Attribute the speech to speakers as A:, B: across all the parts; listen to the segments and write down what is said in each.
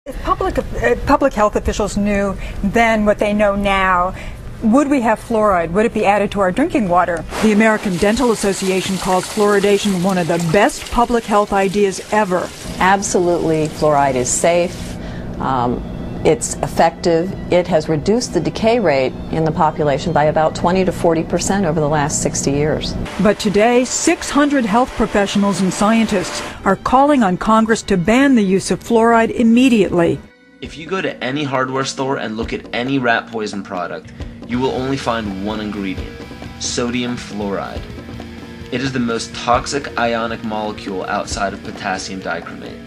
A: If public health officials knew then what they know now, would we have fluoride? Would it be added to our drinking water? The American Dental Association calls fluoridation one of the best public health ideas ever.
B: Absolutely, fluoride is safe. It's effective. It has reduced the decay rate in the population by about 20 to 40% over the last 60 years.
A: But today, 600 health professionals and scientists are calling on Congress to ban the use of fluoride immediately.
C: If you go to any hardware store and look at any rat poison product, you will only find one ingredient: sodium fluoride. It is the most toxic ionic molecule outside of potassium dichromate.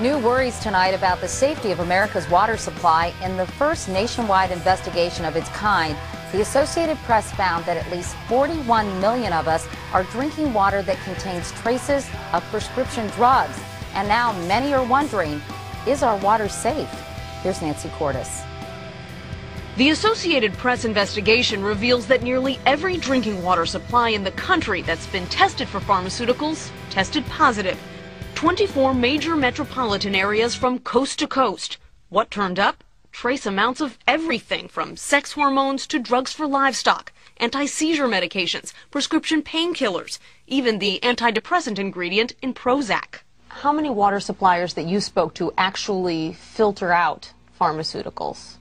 D: New worries tonight about the safety of America's water supply. In the first nationwide investigation of its kind, the Associated Press found that at least 41 million of us are drinking water that contains traces of prescription drugs. And now many are wondering, is our water safe? Here's Nancy Cordes.
E: The Associated Press investigation reveals that nearly every drinking water supply in the country that's been tested for pharmaceuticals tested positive. 24 major metropolitan areas from coast to coast. What turned up? Trace amounts of everything from sex hormones to drugs for livestock, anti-seizure medications, prescription painkillers, even the antidepressant ingredient in Prozac.
F: How many water suppliers that you spoke to actually filter out pharmaceuticals?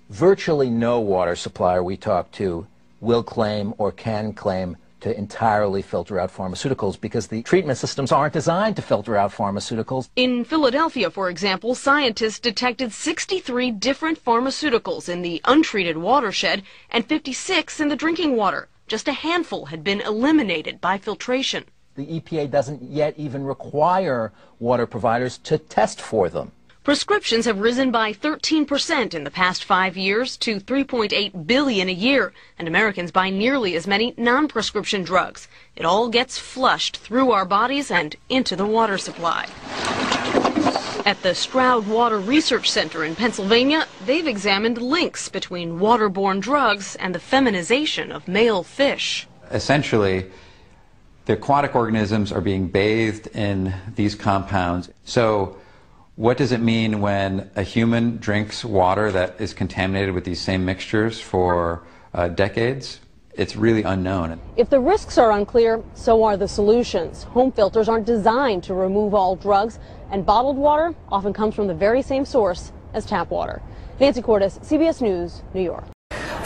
G: Virtually no water supplier we talk to will claim or can claim to entirely filter out pharmaceuticals because the treatment systems aren't designed to filter out pharmaceuticals.
E: In Philadelphia, for example, scientists detected 63 different pharmaceuticals in the untreated watershed and 56 in the drinking water. Just a handful had been eliminated by filtration.
G: The EPA doesn't yet even require water providers to test for them.
E: Prescriptions have risen by 13% in the past 5 years to 3.8 billion a year, and Americans buy nearly as many non-prescription drugs. It all gets flushed through our bodies and into the water supply. At the Stroud Water Research Center in Pennsylvania, they've examined links between waterborne drugs and the feminization of male fish.
H: Essentially, the aquatic organisms are being bathed in these compounds. So what does it mean when a human drinks water that is contaminated with these same mixtures for decades? It's really unknown.
F: If the risks are unclear, so are the solutions. Home filters aren't designed to remove all drugs, and bottled water often comes from the very same source as tap water. Nancy Cordes, CBS News, New York.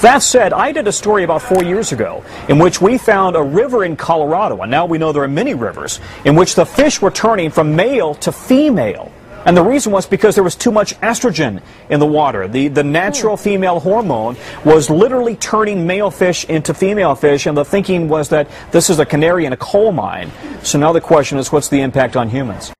I: That said, I did a story about 4 years ago in which we found a river in Colorado, and now we know there are many rivers, in which the fish were turning from male to female. And the reason was because there was too much estrogen in the water. The natural female hormone was literally turning male fish into female fish, and the thinking was that this is a canary in a coal mine. So now the question is, what's the impact on humans?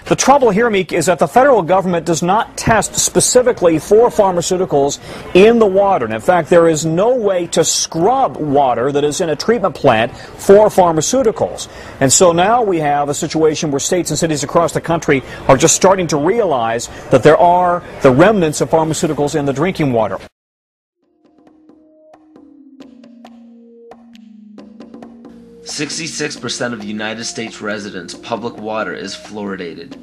I: The trouble here, Meek, is that the federal government does not test specifically for pharmaceuticals in the water. And in fact, there is no way to scrub water that is in a treatment plant for pharmaceuticals. And so now we have a situation where states and cities across the country are just starting to realize that there are the remnants of pharmaceuticals in the drinking water.
C: "66% of the United States residents' public water is fluoridated.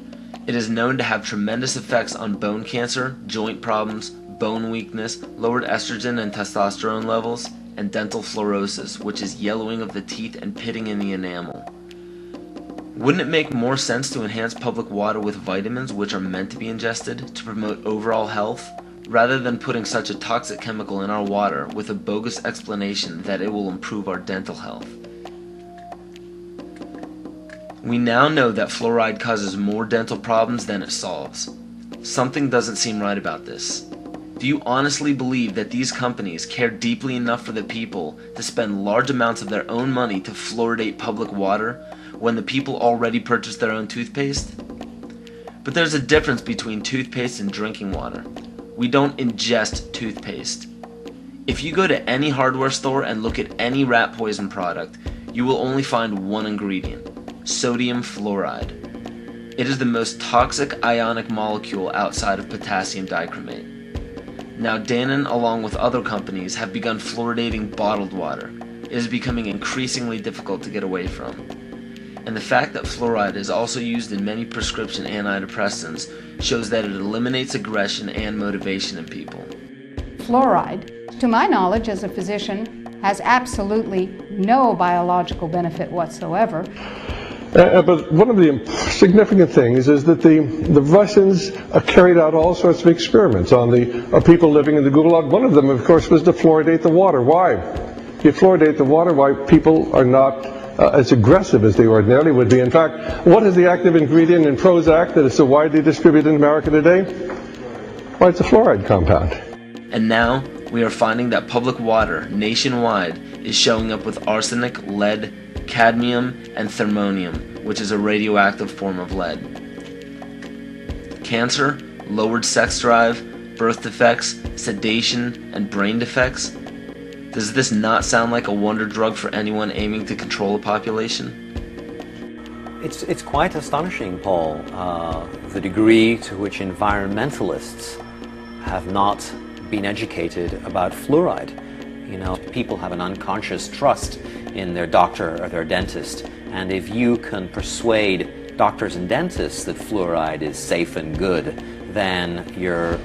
C: It is known to have tremendous effects on bone cancer, joint problems, bone weakness, lowered estrogen and testosterone levels, and dental fluorosis, which is yellowing of the teeth and pitting in the enamel. Wouldn't it make more sense to enhance public water with vitamins which are meant to be ingested to promote overall health, rather than putting such a toxic chemical in our water with a bogus explanation that it will improve our dental health? We now know that fluoride causes more dental problems than it solves. Something doesn't seem right about this. Do you honestly believe that these companies care deeply enough for the people to spend large amounts of their own money to fluoridate public water, when the people already purchased their own toothpaste? But there's a difference between toothpaste and drinking water. We don't ingest toothpaste. If you go to any hardware store and look at any rat poison product, you will only find one ingredient: sodium fluoride. It is the most toxic ionic molecule outside of potassium dichromate. Now Dannon, along with other companies, have begun fluoridating bottled water. It is becoming increasingly difficult to get away from. And the fact that fluoride is also used in many prescription antidepressants shows that it eliminates aggression and motivation in people.
J: Fluoride, to my knowledge as a physician, has absolutely no biological benefit whatsoever.
K: But one of the significant things is that the Russians carried out all sorts of experiments on the people living in the Gulag. One of them, of course, was to fluoridate the water. Why? You fluoridate the water, why people are not as aggressive as they ordinarily would be. In fact, what is the active ingredient in Prozac that is so widely distributed in America today? Why, it's a fluoride compound.
C: And now, we are finding that public water nationwide is showing up with arsenic, lead, cadmium, and thermonium, which is a radioactive form of lead. Cancer, lowered sex drive, birth defects, sedation, and brain defects. Does this not sound like a wonder drug for anyone aiming to control a population?
L: It's quite astonishing, Paul, the degree to which environmentalists have not been educated about fluoride. You know, people have an unconscious trust in their doctor or their dentist, and if you can persuade doctors and dentists that fluoride is safe and good, then you're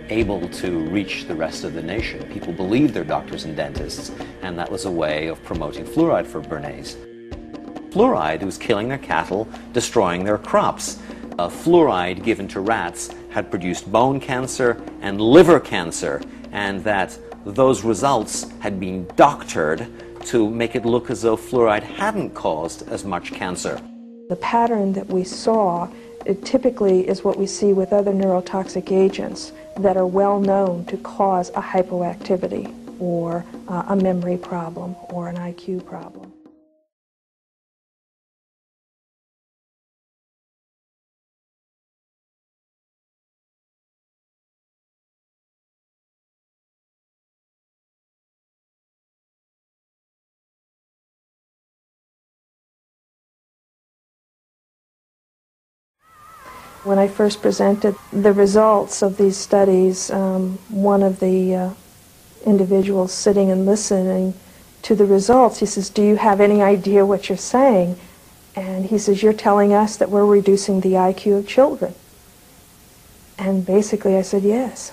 L: able to reach the rest of the nation. People believe their doctors and dentists, and that was a way of promoting fluoride for Bernays. Fluoride was killing their cattle, destroying their crops. Fluoride given to rats had produced bone cancer and liver cancer, and that those results had been doctored to make it look as though fluoride hadn't caused as much cancer.
M: The pattern that we saw, it typically is what we see with other neurotoxic agents that are well known to cause a hypoactivity or a memory problem or an IQ problem. When I first presented the results of these studies, one of the individuals sitting and listening to the results, he says, "Do you have any idea what you're saying?" And he says, "You're telling us that we're reducing the IQ of children." And basically I said, yes.